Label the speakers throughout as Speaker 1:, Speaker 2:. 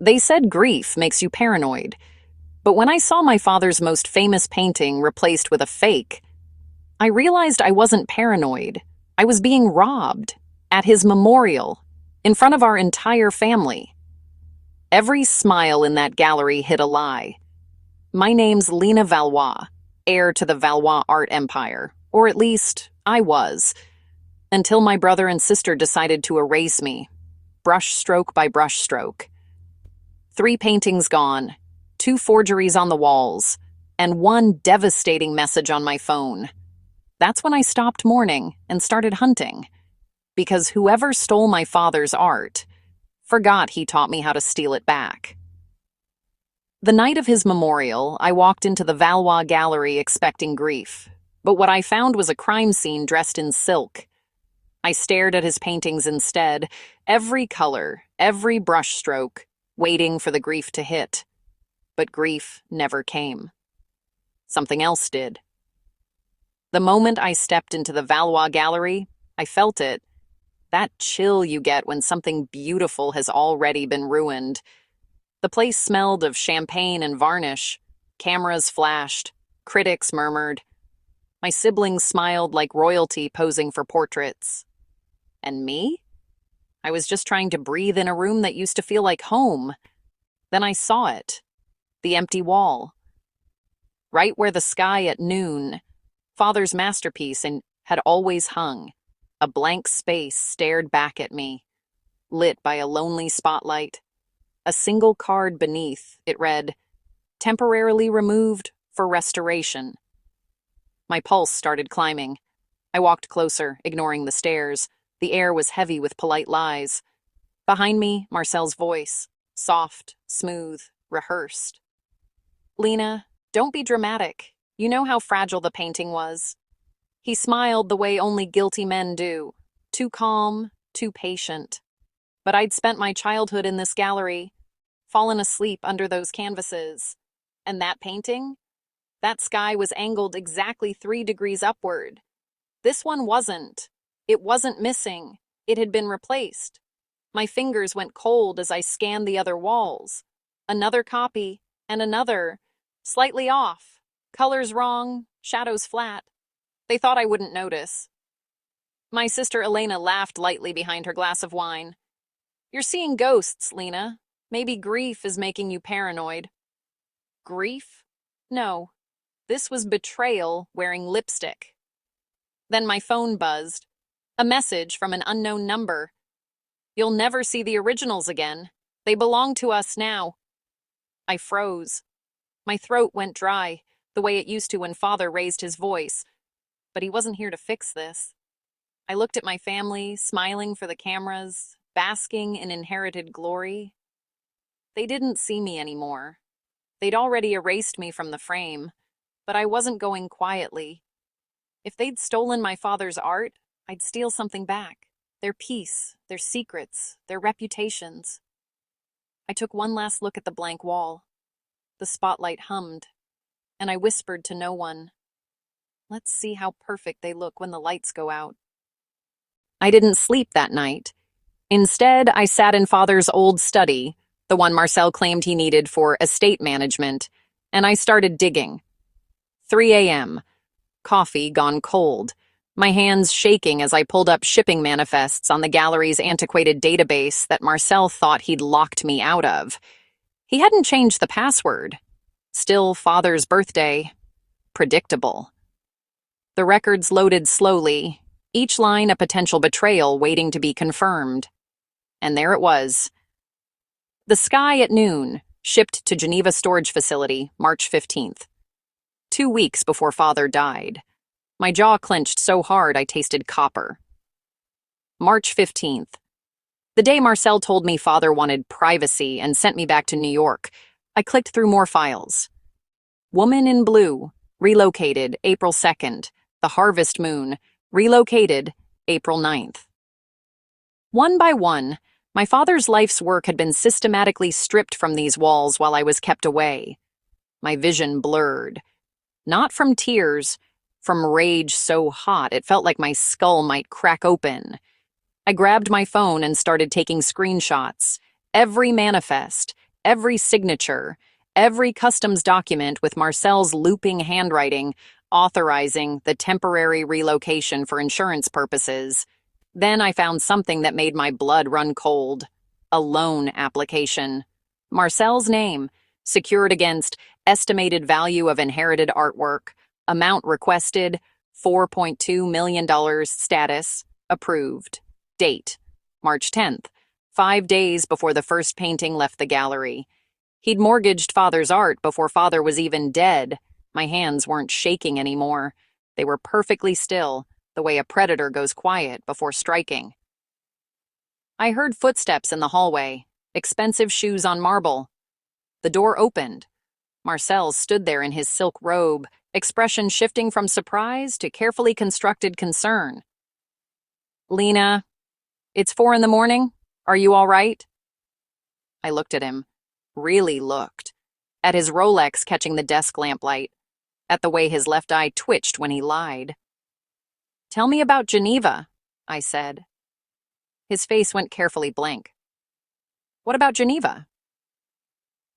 Speaker 1: They said grief makes you paranoid, but when I saw my father's most famous painting replaced with a fake, I realized I wasn't paranoid. I was being robbed at his memorial, in front of our entire family. Every smile in that gallery hid a lie. My name's Lena Valois, heir to the Valois art empire, or at least I was, until my brother and sister decided to erase me, brush stroke by brush stroke. 3 paintings gone, 2 forgeries on the walls, and 1 devastating message on my phone. That's when I stopped mourning and started hunting, because whoever stole my father's art forgot he taught me how to steal it back. The night of his memorial, I walked into the Valois gallery expecting grief, but what I found was a crime scene dressed in silk. I stared at his paintings instead, every color, every brushstroke, waiting for the grief to hit. But grief never came. Something else did. The moment I stepped into the Valois gallery, I felt it. That chill you get when something beautiful has already been ruined. The place smelled of champagne and varnish. Cameras flashed. Critics murmured. My siblings smiled like royalty posing for portraits. And me? I was just trying to breathe in a room that used to feel like home. Then I saw it. The empty wall. Right where the sky at noon, Father's masterpiece, had always hung. A blank space stared back at me, lit by a lonely spotlight. A single card beneath, it read, "Temporarily removed for restoration." My pulse started climbing. I walked closer, ignoring the stares. The air was heavy with polite lies. Behind me, Marcel's voice, soft, smooth, rehearsed. "Lena, don't be dramatic. You know how fragile the painting was." He smiled the way only guilty men do, too calm, too patient. But I'd spent my childhood in this gallery, fallen asleep under those canvases. And that painting? That sky was angled exactly 3 degrees upward. This one wasn't. It wasn't missing. It had been replaced. My fingers went cold as I scanned the other walls. Another copy, and another, slightly off, colors wrong, shadows flat. They thought I wouldn't notice. My sister Elena laughed lightly behind her glass of wine. "You're seeing ghosts, Lena. Maybe grief is making you paranoid." Grief? No. This was betrayal wearing lipstick. Then my phone buzzed. A message from an unknown number. "You'll never see the originals again. They belong to us now." I froze. My throat went dry, the way it used to when Father raised his voice. But he wasn't here to fix this. I looked at my family, smiling for the cameras, basking in inherited glory. They didn't see me anymore. They'd already erased me from the frame, but I wasn't going quietly. If they'd stolen my father's art, I'd steal something back. Their peace, their secrets, their reputations. I took one last look at the blank wall. The spotlight hummed, and I whispered to no one, "Let's see how perfect they look when the lights go out." I didn't sleep that night. Instead, I sat in Father's old study, the one Marcel claimed he needed for estate management, and I started digging. 3 a.m. Coffee gone cold. My hands shaking as I pulled up shipping manifests on the gallery's antiquated database that Marcel thought he'd locked me out of. He hadn't changed the password. Still Father's birthday. Predictable. The records loaded slowly, each line a potential betrayal waiting to be confirmed. And there it was. The Sky at Noon, shipped to Geneva storage facility, March 15th. 2 weeks before Father died. My jaw clenched so hard I tasted copper. March 15th. The day Marcel told me Father wanted privacy and sent me back to New York, I clicked through more files. Woman in Blue, relocated April 2nd. The Harvest Moon, relocated April 9th. One by one, my father's life's work had been systematically stripped from these walls while I was kept away. My vision blurred. Not from tears, from rage so hot it felt like my skull might crack open. I grabbed my phone and started taking screenshots. Every manifest, Every signature, every customs document with Marcel's looping handwriting authorizing the temporary relocation for insurance purposes. Then I found something that made my blood run cold. A loan application. Marcel's name, secured against estimated value of inherited artwork, amount requested, $4.2 million status, approved. Date, March 10th, 5 days before the first painting left the gallery. He'd mortgaged Father's art before Father was even dead. My hands weren't shaking anymore. They were perfectly still, the way a predator goes quiet before striking. I heard footsteps in the hallway, expensive shoes on marble. The door opened. Marcel stood there in his silk robe, expression shifting from surprise to carefully constructed concern. "Lena, it's 4 in the morning. Are you all right?" I looked at him, really looked, at his Rolex catching the desk lamplight, at the way his left eye twitched when he lied. "Tell me about Geneva," I said. His face went carefully blank. "What about Geneva?"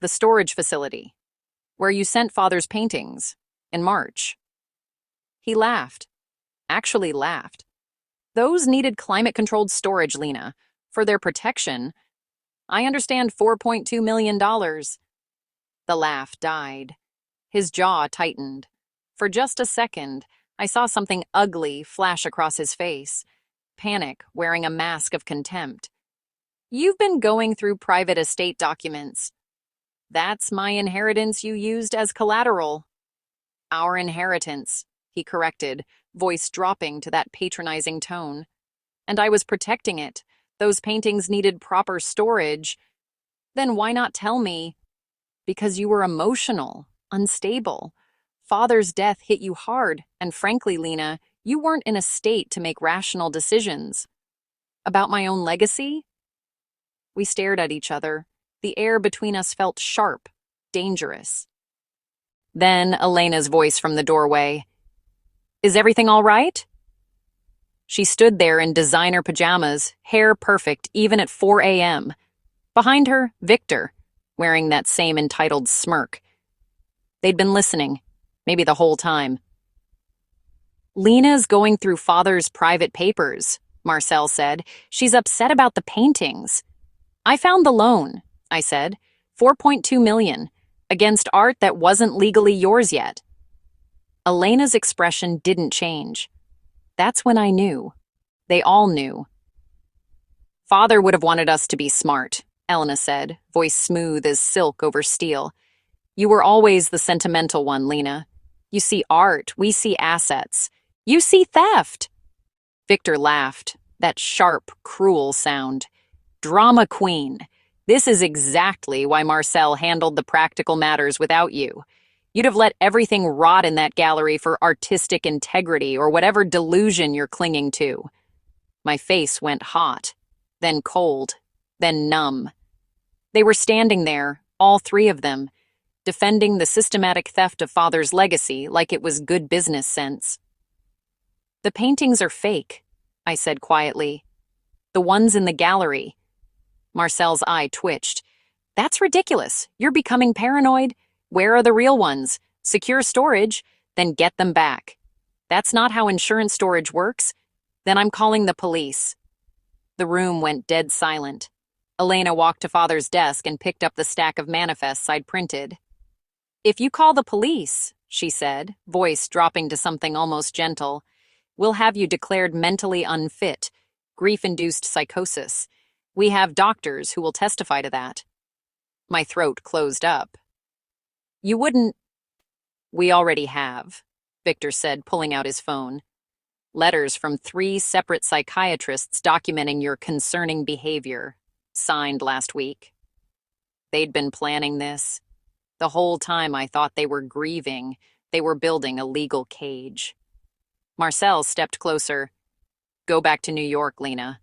Speaker 1: "The storage facility, where you sent Father's paintings, in March." He laughed, actually laughed. "Those needed climate-controlled storage, Lena, for their protection. I understand $4.2 million. The laugh died. His jaw tightened. For just a second, I saw something ugly flash across his face. Panic wearing a mask of contempt. "You've been going through private estate documents. That's my inheritance you used as collateral." "Our inheritance," he corrected, voice dropping to that patronizing tone. "And I was protecting it. Those paintings needed proper storage." "Then why not tell me?" "Because you were emotional, unstable. Father's death hit you hard, and frankly, Lena, you weren't in a state to make rational decisions." "About my own legacy?" We stared at each other. The air between us felt sharp, dangerous. Then Elena's voice from the doorway. "Is everything all right?" She stood there in designer pajamas, hair perfect even at 4 a.m. Behind her, Victor, wearing that same entitled smirk. They'd been listening, maybe the whole time. "Lena's going through Father's private papers," Marcel said. "She's upset about the paintings." "I found the loan," I said. $4.2 million, against art that wasn't legally yours yet." Elena's expression didn't change. That's when I knew. They all knew. "Father would have wanted us to be smart," Elena said, voice smooth as silk over steel. "You were always the sentimental one, Lena. You see art, we see assets. You see theft." Victor laughed, that sharp, cruel sound. "Drama queen. This is exactly why Marcel handled the practical matters without you. You'd have let everything rot in that gallery for artistic integrity or whatever delusion you're clinging to." My face went hot, then cold, then numb. They were standing there, all three of them, defending the systematic theft of Father's legacy like it was good business sense. "The paintings are fake," I said quietly. "The ones in the gallery." Marcel's eye twitched. "That's ridiculous. You're becoming paranoid. Where are the real ones? Secure storage, then get them back." "That's not how insurance storage works." "Then I'm calling the police." The room went dead silent. Elena walked to Father's desk and picked up the stack of manifests I'd printed. "If you call the police," she said, voice dropping to something almost gentle, "we'll have you declared mentally unfit, grief-induced psychosis. We have doctors who will testify to that." My throat closed up. "You wouldn't—" "We already have," Victor said, pulling out his phone. "Letters from 3 separate psychiatrists documenting your concerning behavior, signed last week." They'd been planning this. The whole time I thought they were grieving, they were building a legal cage. Marcel stepped closer. "Go back to New York, Lena.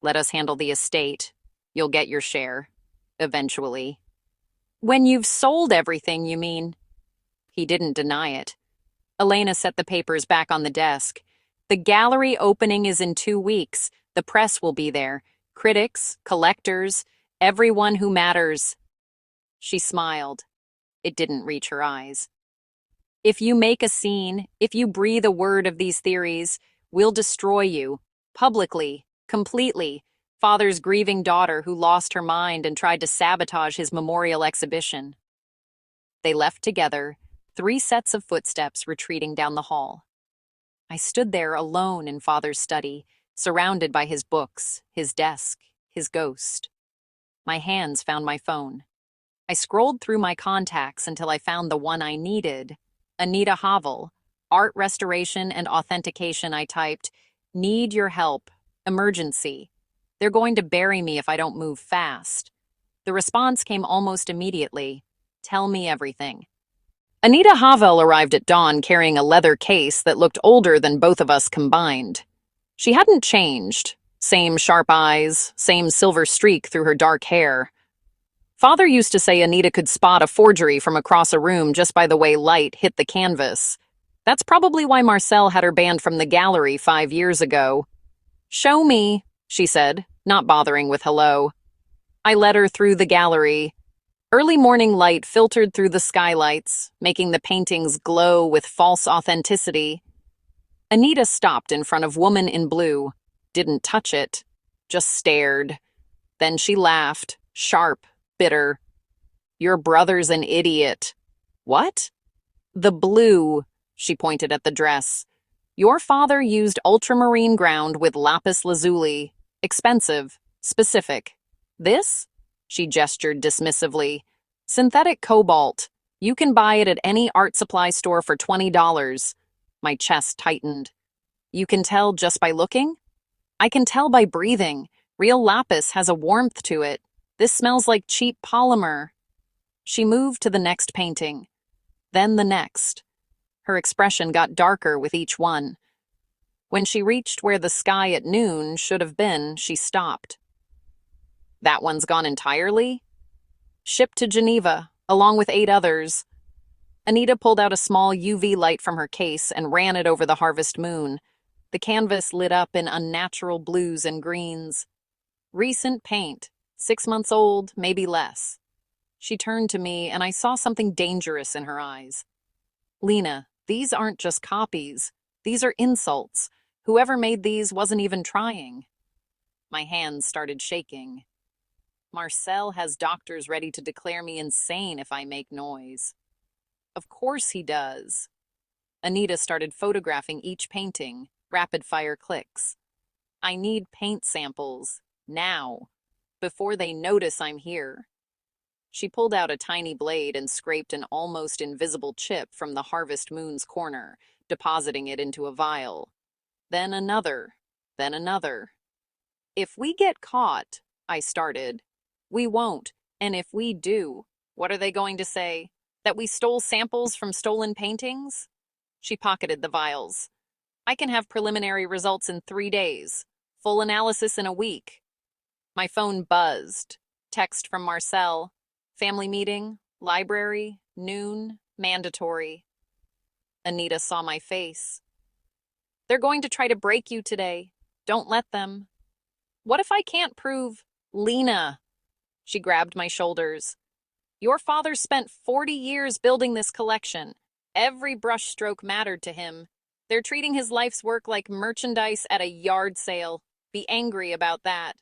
Speaker 1: Let us handle the estate. You'll get your share. Eventually." "When you've sold everything, you mean?" He didn't deny it. Elena set the papers back on the desk. "The gallery opening is in 2 weeks. The press will be there. Critics, collectors, everyone who matters." She smiled. It didn't reach her eyes. If you make a scene, if you breathe a word of these theories, we'll destroy you. Publicly. Completely. Father's grieving daughter who lost her mind and tried to sabotage his memorial exhibition. They left together, 3 sets of footsteps retreating down the hall. I stood there alone in Father's study, surrounded by his books, his desk, his ghost. My hands found my phone. I scrolled through my contacts until I found the one I needed. Anita Havel, art restoration and authentication. I typed, "Need your help. Emergency. They're going to bury me if I don't move fast." The response came almost immediately. "Tell me everything." Anita Havel arrived at dawn carrying a leather case that looked older than both of us combined. She hadn't changed. Same sharp eyes, same silver streak through her dark hair. Father used to say Anita could spot a forgery from across a room just by the way light hit the canvas. That's probably why Marcel had her banned from the gallery 5 years ago. "Show me," she said, not bothering with hello. I led her through the gallery. Early morning light filtered through the skylights, making the paintings glow with false authenticity. Anita stopped in front of Woman in Blue, didn't touch it, just stared. Then she laughed, sharp, bitter. "Your brother's an idiot." "What?" "The blue," she pointed at the dress. "Your father used ultramarine ground with lapis lazuli. Expensive, specific. This?" She gestured dismissively. "Synthetic cobalt. You can buy it at any art supply store for $20. My chest tightened. "You can tell just by looking?" "I can tell by breathing. Real lapis has a warmth to it. This smells like cheap polymer." She moved to the next painting. Then the next. Her expression got darker with each one. When she reached where the sky at noon should have been, she stopped. "That one's gone entirely?" "Shipped to Geneva, along with 8 others." Anita pulled out a small UV light from her case and ran it over the harvest moon. The canvas lit up in unnatural blues and greens. "Recent paint. 6 months old, maybe less." She turned to me, and I saw something dangerous in her eyes. "Lena, these aren't just copies. These are insults. Whoever made these wasn't even trying." My hands started shaking. "Marcel has doctors ready to declare me insane if I make noise." "Of course he does." Anita started photographing each painting, rapid-fire clicks. "I need paint samples, now, before they notice I'm here." She pulled out a tiny blade and scraped an almost invisible chip from the harvest moon's corner, depositing it into a vial. Then another, then another. "If we get caught," I started. "We won't, and if we do, what are they going to say? That we stole samples from stolen paintings?" She pocketed the vials. "I can have preliminary results in 3 days. Full analysis in a week." My phone buzzed. Text from Marcel. "Family meeting, library, noon, mandatory." Anita saw my face. "They're going to try to break you today. Don't let them." "What if I can't prove—" "Lena." She grabbed my shoulders. "Your father spent 40 years building this collection. Every brushstroke mattered to him. They're treating his life's work like merchandise at a yard sale. Be angry about that."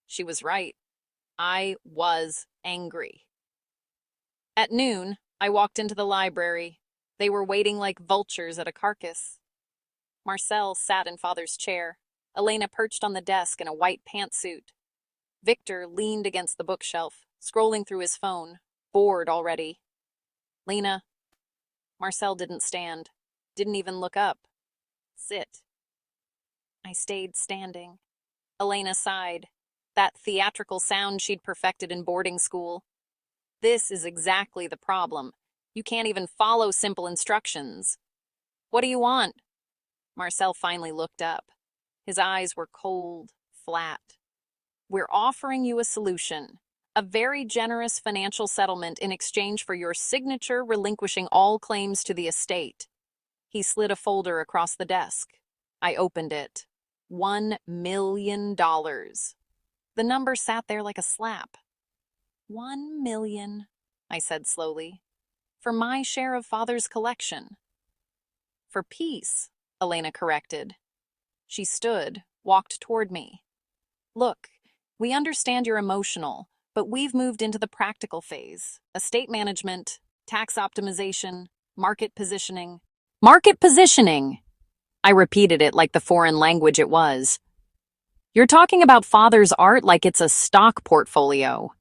Speaker 1: She was right. I was angry. At noon, I walked into the library. They were waiting like vultures at a carcass. Marcel sat in Father's chair. Elena perched on the desk in a white pantsuit. Victor leaned against the bookshelf, scrolling through his phone, bored already. "Lena." Marcel didn't stand, didn't even look up. "Sit." I stayed standing. Elena sighed. That theatrical sound she'd perfected in boarding school. "This is exactly the problem. You can't even follow simple instructions." "What do you want?" Marcel finally looked up. His eyes were cold, flat. "We're offering you a solution. A very generous financial settlement in exchange for your signature relinquishing all claims to the estate." He slid a folder across the desk. I opened it. $1 million. The number sat there like a slap. $1 million. I said slowly. For my share of Father's collection. For peace, Elena corrected. She stood, walked toward me. Look, we understand you're emotional, but we've moved into the practical phase. Estate management, tax optimization, market positioning. Market positioning! I repeated it like the foreign language it was. You're talking about Father's art like it's a stock portfolio.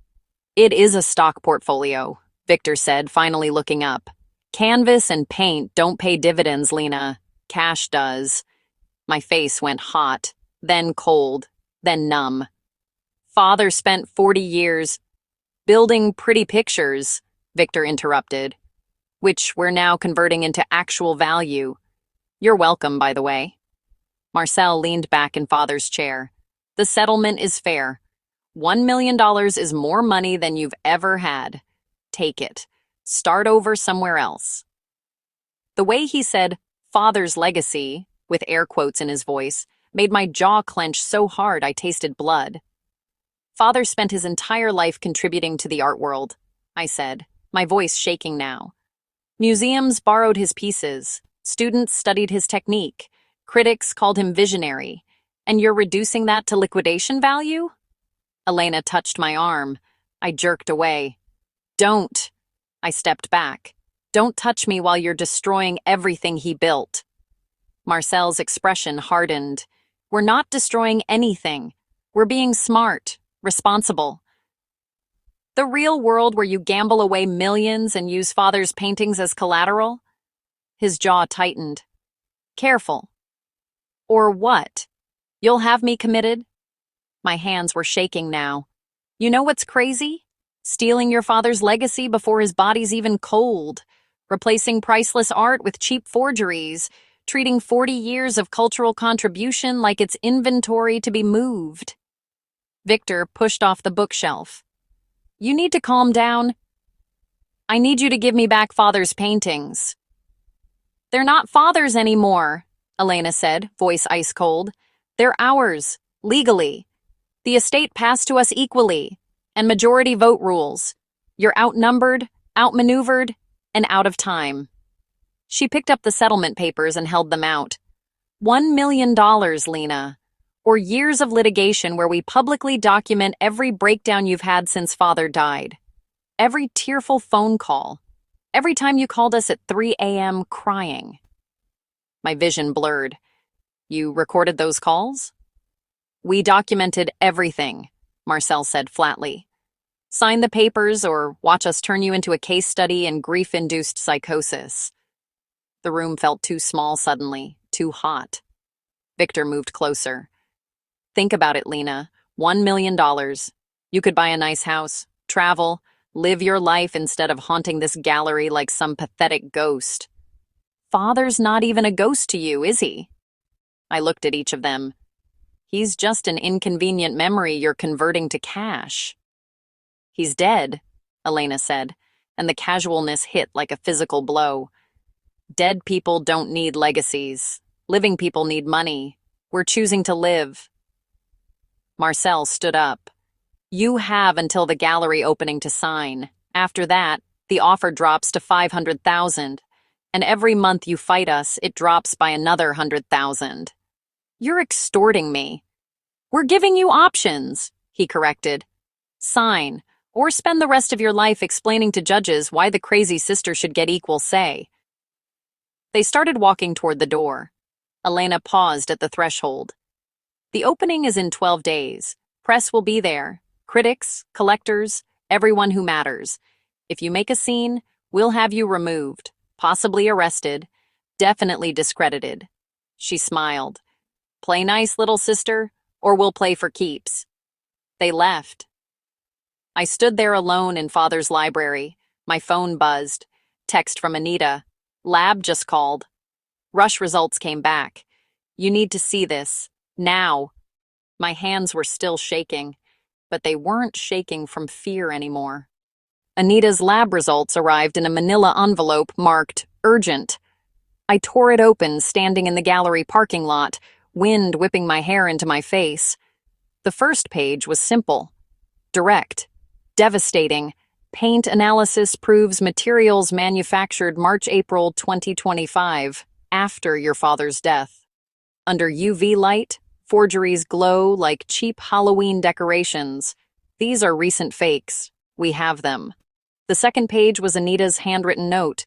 Speaker 1: It is a stock portfolio, Victor said, finally looking up. Canvas and paint don't pay dividends, Lena. Cash does. My face went hot, then cold, then numb. Father spent 40 years building pretty pictures, Victor interrupted, which we're now converting into actual value. You're welcome, by the way. Marcel leaned back in Father's chair. The settlement is fair. $1 million is more money than you've ever had. Take it. Start over somewhere else. The way he said, Father's legacy, with air quotes in his voice, made my jaw clench so hard I tasted blood. Father spent his entire life contributing to the art world, I said, my voice shaking now. Museums borrowed his pieces, students studied his technique, critics called him visionary, and you're reducing that to liquidation value? Elena touched my arm. I jerked away. Don't. I stepped back. Don't touch me while you're destroying everything he built. Marcel's expression hardened. We're not destroying anything. We're being smart, responsible. The real world where you gamble away millions and use Father's paintings as collateral? His jaw tightened. Careful. Or what? You'll have me committed? My hands were shaking now. You know what's crazy? Stealing your father's legacy before his body's even cold. Replacing priceless art with cheap forgeries. Treating 40 years of cultural contribution like it's inventory to be moved. Victor pushed off the bookshelf. You need to calm down. I need you to give me back Father's paintings. They're not Father's anymore, Elena said, voice ice cold. They're ours, legally. The estate passed to us equally, and majority vote rules. You're outnumbered, outmaneuvered, and out of time. She picked up the settlement papers and held them out. $1 million, Lena. Or years of litigation where we publicly document every breakdown you've had since Father died. Every tearful phone call. Every time you called us at 3 a.m. crying. My vision blurred. You recorded those calls? We documented everything, Marcel said flatly. Sign the papers or watch us turn you into a case study in grief-induced psychosis. The room felt too small suddenly, too hot. Victor moved closer. Think about it, Lena. $1 million. You could buy a nice house, travel, live your life instead of haunting this gallery like some pathetic ghost. Father's not even a ghost to you, is he? I looked at each of them. He's just an inconvenient memory you're converting to cash. He's dead, Elena said, and the casualness hit like a physical blow. Dead people don't need legacies. Living people need money. We're choosing to live. Marcel stood up. You have until the gallery opening to sign. After that, the offer drops to $500,000. And every month you fight us, it drops by another 100,000. You're extorting me. We're giving you options, he corrected. Sign, or spend the rest of your life explaining to judges why the crazy sister should get equal say. They started walking toward the door. Elena paused at the threshold. The opening is in 12 days. Press will be there. Critics, collectors, everyone who matters. If you make a scene, we'll have you removed, possibly arrested, definitely discredited. She smiled. Play nice, little sister, or we'll play for keeps. They left. I stood there alone in Father's library. My phone buzzed. Text from Anita. Lab just called. Rush results came back. You need to see this. Now. My hands were still shaking, but they weren't shaking from fear anymore. Anita's lab results arrived in a manila envelope marked urgent. I tore it open, standing in the gallery parking lot, wind whipping my hair into my face. The first page was simple, direct, devastating, Paint analysis proves materials manufactured March-April 2025, after your father's death. Under UV light, forgeries glow like cheap Halloween decorations. These are recent fakes. We have them. The second page was Anita's handwritten note.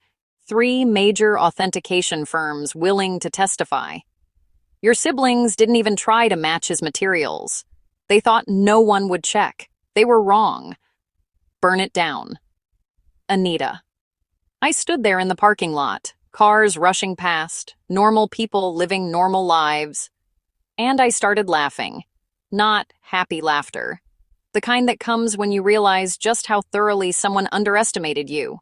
Speaker 1: 3 major authentication firms willing to testify. Your siblings didn't even try to match his materials. They thought no one would check. They were wrong. Burn it down. Anita. I stood there in the parking lot, cars rushing past, normal people living normal lives. And I started laughing. Not happy laughter. The kind that comes when you realize just how thoroughly someone underestimated you.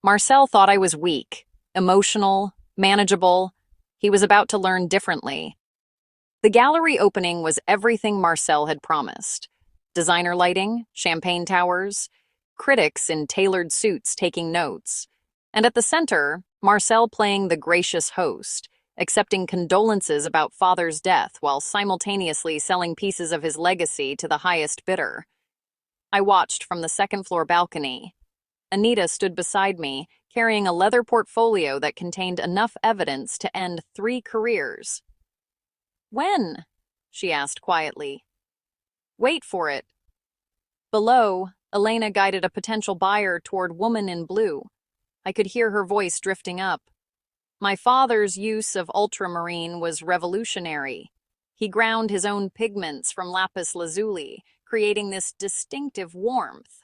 Speaker 1: Marcel thought I was weak, emotional, manageable. He was about to learn differently. The gallery opening was everything Marcel had promised. Designer lighting, champagne towers, critics in tailored suits taking notes. And at the center, Marcel playing the gracious host, accepting condolences about father's death while simultaneously selling pieces of his legacy to the highest bidder. I watched from the second-floor balcony. Anita stood beside me, carrying a leather portfolio that contained enough evidence to end 3 careers. "When?" she asked quietly. "Wait for it." Below, Elena guided a potential buyer toward Woman in Blue. I could hear her voice drifting up. My father's use of ultramarine was revolutionary. He ground his own pigments from lapis lazuli, creating this distinctive warmth.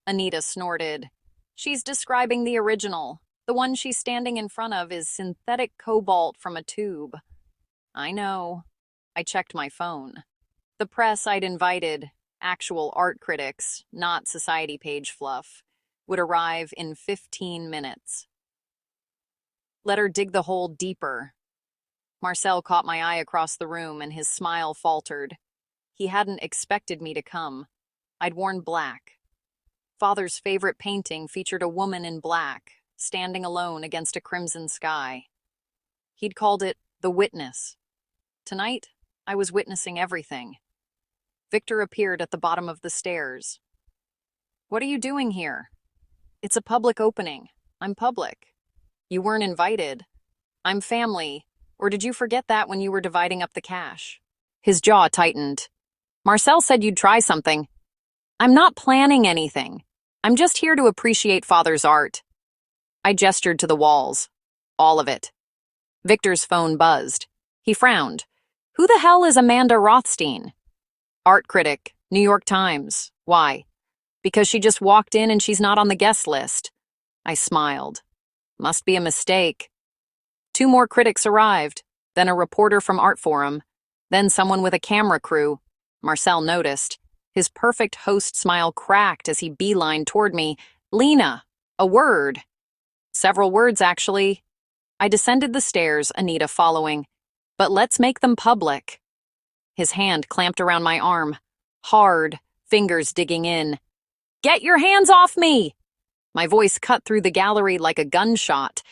Speaker 1: Anita snorted. "She's describing the original. The one she's standing in front of is synthetic cobalt from a tube." "I know." I checked my phone. The press I'd invited, actual art critics, not society page fluff, would arrive in 15 minutes. Let her dig the hole deeper. Marcel caught my eye across the room and his smile faltered. He hadn't expected me to come. I'd worn black. Father's favorite painting featured a woman in black, standing alone against a crimson sky. He'd called it The Witness. Tonight, I was witnessing everything. Victor appeared at the bottom of the stairs. "What are you doing here?" "It's a public opening. I'm public." "You weren't invited." "I'm family. Or did you forget that when you were dividing up the cash?" His jaw tightened. "Marcel said you'd try something." "I'm not planning anything. I'm just here to appreciate Father's art." I gestured to the walls. All of it. Victor's phone buzzed. He frowned. "Who the hell is Amanda Rothstein?" "Art critic, New York Times. Why?" "Because she just walked in and she's not on the guest list." I smiled. Must be a mistake. 2 more critics arrived, then a reporter from Art Forum, then someone with a camera crew. Marcel noticed. His perfect host smile cracked as he beelined toward me. "Lena, a word." "Several words, actually." I descended the stairs, Anita following. "But let's make them public." His hand clamped around my arm. Hard, fingers digging in. "Get your hands off me!" My voice cut through the gallery like a gunshot.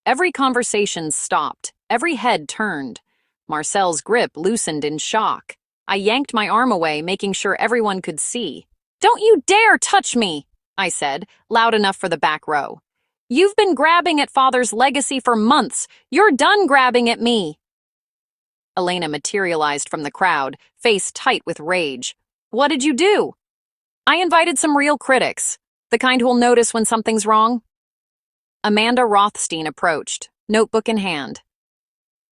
Speaker 1: Every conversation stopped. Every head turned. Marcel's grip loosened in shock. I yanked my arm away, making sure everyone could see. "Don't you dare touch me!" I said, loud enough for the back row. "You've been grabbing at Father's legacy for months. You're done grabbing at me." Elena materialized from the crowd, face tight with rage. "What did you do?" "I invited some real critics, the kind who'll notice when something's wrong." Amanda Rothstein approached, notebook in hand.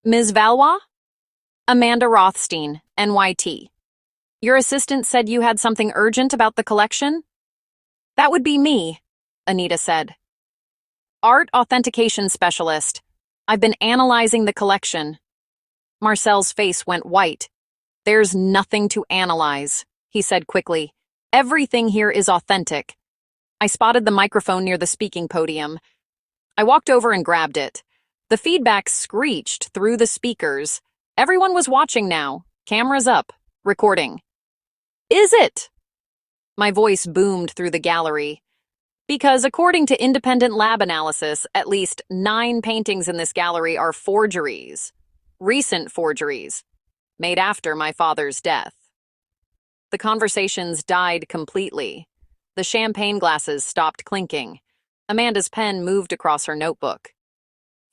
Speaker 1: "Ms. Valois?" "Amanda Rothstein, NYT. Your assistant said you had something urgent about the collection?" "That would be me," Anita said. "Art authentication specialist. I've been analyzing the collection." Marcel's face went white. "There's nothing to analyze," he said quickly. "Everything here is authentic." I spotted the microphone near the speaking podium. I walked over and grabbed it. The feedback screeched through the speakers. Everyone was watching now, cameras up, recording. "Is it?" My voice boomed through the gallery. "Because according to independent lab analysis, at least 9 paintings in this gallery are forgeries. Recent forgeries, made after my father's death." The conversations died completely. The champagne glasses stopped clinking. Amanda's pen moved across her notebook.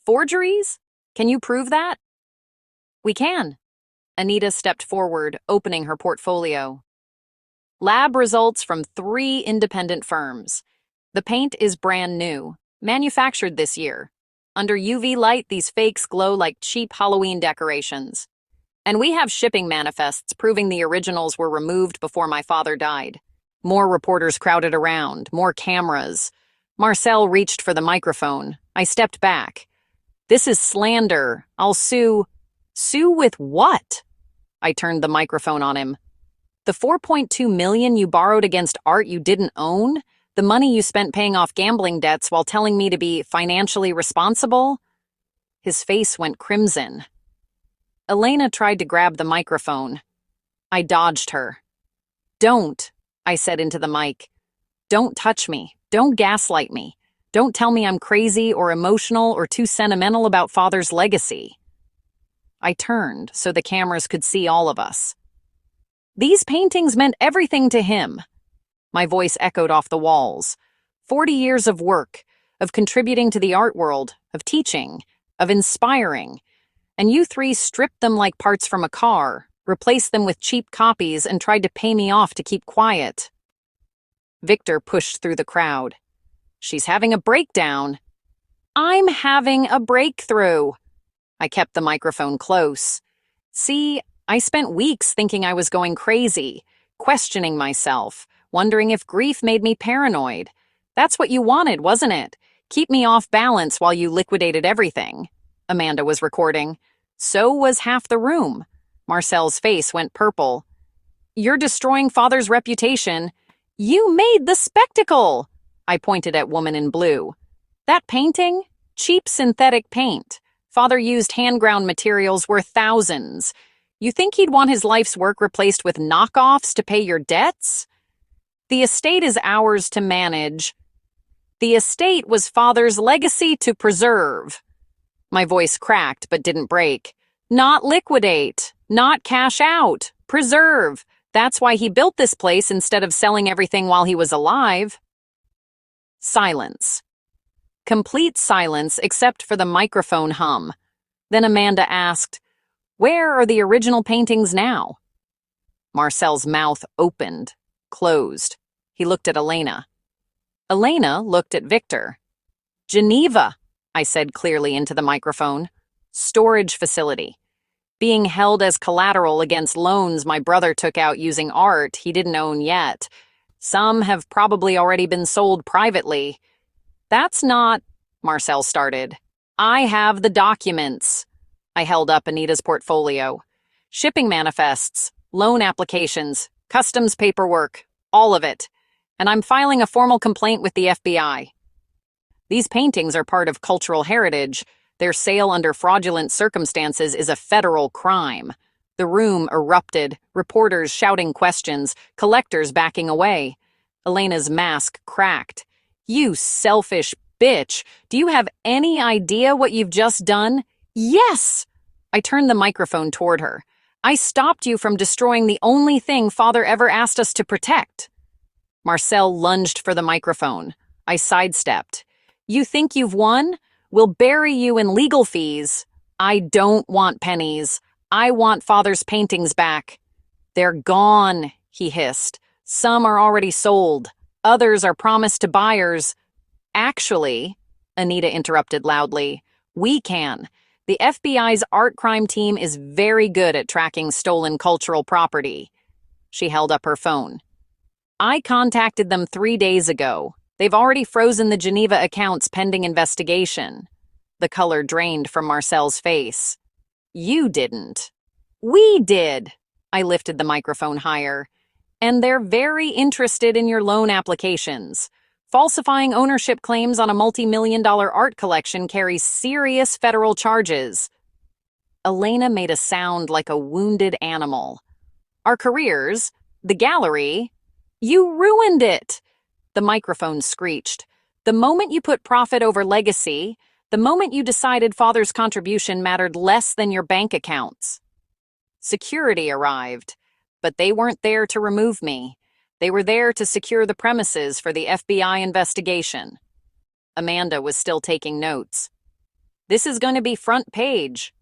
Speaker 1: Forgeries? Can you prove that? We can. Anita stepped forward, opening her portfolio. Lab results from 3 independent firms. The paint is brand new, manufactured this year. Under UV light, these fakes glow like cheap Halloween decorations. And we have shipping manifests proving the originals were removed before my father died. More reporters crowded around, more cameras. Marcel reached for the microphone. I stepped back. This is slander. I'll sue. Sue with what? I turned the microphone on him. The $4.2 million you borrowed against art you didn't own? The money you spent paying off gambling debts while telling me to be financially responsible? His face went crimson. Elena tried to grab the microphone. I dodged her. Don't, I said into the mic. Don't touch me. Don't gaslight me. Don't tell me I'm crazy or emotional or too sentimental about Father's legacy. I turned so the cameras could see all of us. These paintings meant everything to him. My voice echoed off the walls. 40 years of work, of contributing to the art world, of teaching, of inspiring. And you 3 stripped them like parts from a car, replaced them with cheap copies, and tried to pay me off to keep quiet. Victor pushed through the crowd. She's having a breakdown. I'm having a breakthrough. I kept the microphone close. See, I spent weeks thinking I was going crazy, questioning myself, wondering if grief made me paranoid. That's what you wanted, wasn't it? Keep me off balance while you liquidated everything. Amanda was recording. So was half the room. Marcel's face went purple. You're destroying Father's reputation. You made the spectacle. I pointed at Woman in Blue. That painting? Cheap synthetic paint. Father used hand-ground materials worth thousands. You think he'd want his life's work replaced with knockoffs to pay your debts? The estate is ours to manage. The estate was Father's legacy to preserve. My voice cracked but didn't break. Not liquidate, not cash out, preserve. That's why he built this place instead of selling everything while he was alive. Silence. Complete silence except for the microphone hum. Then Amanda asked, "Where are the original paintings now?" Marcel's mouth opened, closed. He looked at Elena. Elena looked at Victor. Geneva, I said clearly into the microphone. Storage facility. Being held as collateral against loans my brother took out using art he didn't own yet. Some have probably already been sold privately. That's not, Marcel started. I have the documents. I held up Anita's portfolio. Shipping manifests, loan applications, customs paperwork, all of it. And I'm filing a formal complaint with the FBI. These paintings are part of cultural heritage. Their sale under fraudulent circumstances is a federal crime. The room erupted, reporters shouting questions, collectors backing away. Elena's mask cracked. You selfish bitch. Do you have any idea what you've just done? Yes! I turned the microphone toward her. I stopped you from destroying the only thing Father ever asked us to protect. Marcel lunged for the microphone. I sidestepped. You think you've won? We'll bury you in legal fees. I don't want pennies. I want Father's paintings back. They're gone, he hissed. Some are already sold. Others are promised to buyers. Actually, Anita interrupted loudly, we can. The FBI's art crime team is very good at tracking stolen cultural property. She held up her phone. I contacted them 3 days ago. They've already frozen the Geneva accounts pending investigation. The color drained from Marcel's face. You didn't. We did. I lifted the microphone higher. And they're very interested in your loan applications. Falsifying ownership claims on a multi-million-dollar art collection carries serious federal charges. Elena made a sound like a wounded animal. Our careers, the gallery, you ruined it. The microphone screeched. The moment you put profit over legacy, the moment you decided Father's contribution mattered less than your bank accounts. Security arrived, but they weren't there to remove me. They were there to secure the premises for the FBI investigation. Amanda was still taking notes. This is going to be front page.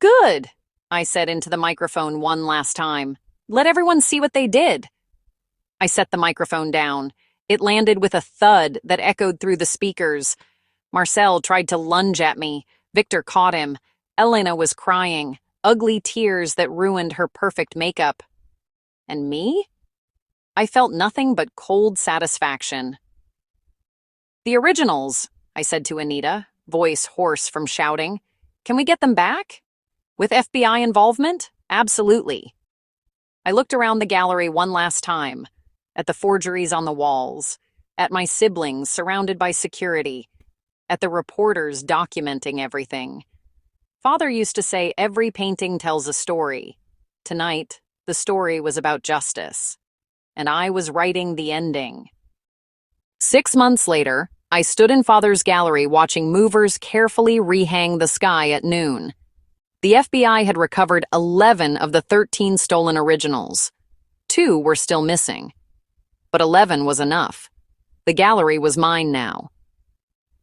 Speaker 1: Good, I said into the microphone one last time. Let everyone see what they did. I set the microphone down. It landed with a thud that echoed through the speakers. Marcel tried to lunge at me. Victor caught him. Elena was crying, ugly tears that ruined her perfect makeup. And me? I felt nothing but cold satisfaction. The originals, I said to Anita, voice hoarse from shouting. Can we get them back? With FBI involvement? Absolutely. I looked around the gallery one last time, at the forgeries on the walls, at my siblings surrounded by security, at the reporters documenting everything. Father used to say every painting tells a story. Tonight, the story was about justice, and I was writing the ending. 6 months later, I stood in Father's gallery watching movers carefully rehang the sky at noon. The FBI had recovered 11 of the 13 stolen originals. 2 were still missing. But 11 was enough. The gallery was mine now.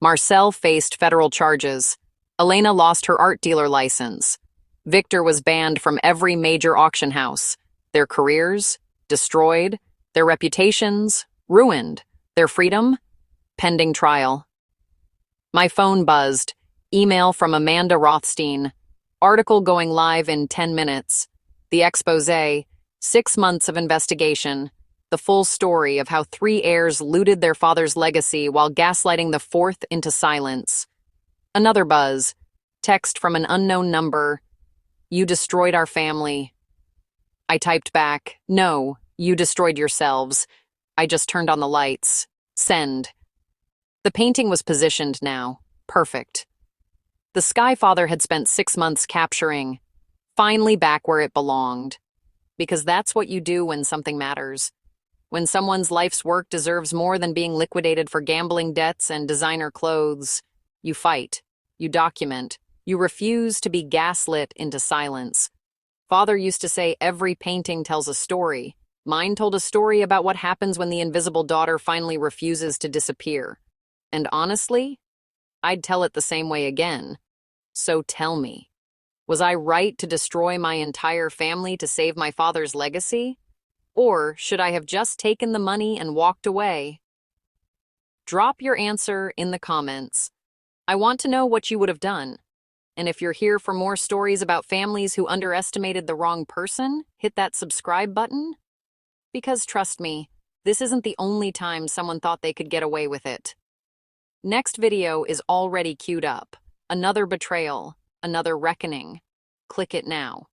Speaker 1: Marcel faced federal charges. Elena lost her art dealer license. Victor was banned from every major auction house. Their careers, destroyed. Their reputations, ruined. Their freedom, pending trial. My phone buzzed. Email from Amanda Rothstein. Article going live in 10 minutes. The expose, 6 months of investigation. The full story of how 3 heirs looted their father's legacy while gaslighting the 4th into silence. Another buzz. Text from an unknown number. You destroyed our family. I typed back, no, you destroyed yourselves. I just turned on the lights. Send. The painting was positioned now. Perfect. The Sky Father had spent 6 months capturing, finally back where it belonged. Because that's what you do when something matters. When someone's life's work deserves more than being liquidated for gambling debts and designer clothes, you fight, you document, you refuse to be gaslit into silence. Father used to say every painting tells a story. Mine told a story about what happens when the invisible daughter finally refuses to disappear. And honestly, I'd tell it the same way again. So tell me, was I right to destroy my entire family to save my father's legacy? Or should I have just taken the money and walked away? Drop your answer in the comments. I want to know what you would have done. And if you're here for more stories about families who underestimated the wrong person, hit that subscribe button. Because trust me, this isn't the only time someone thought they could get away with it. Next video is already queued up. Another betrayal, another reckoning. Click it now.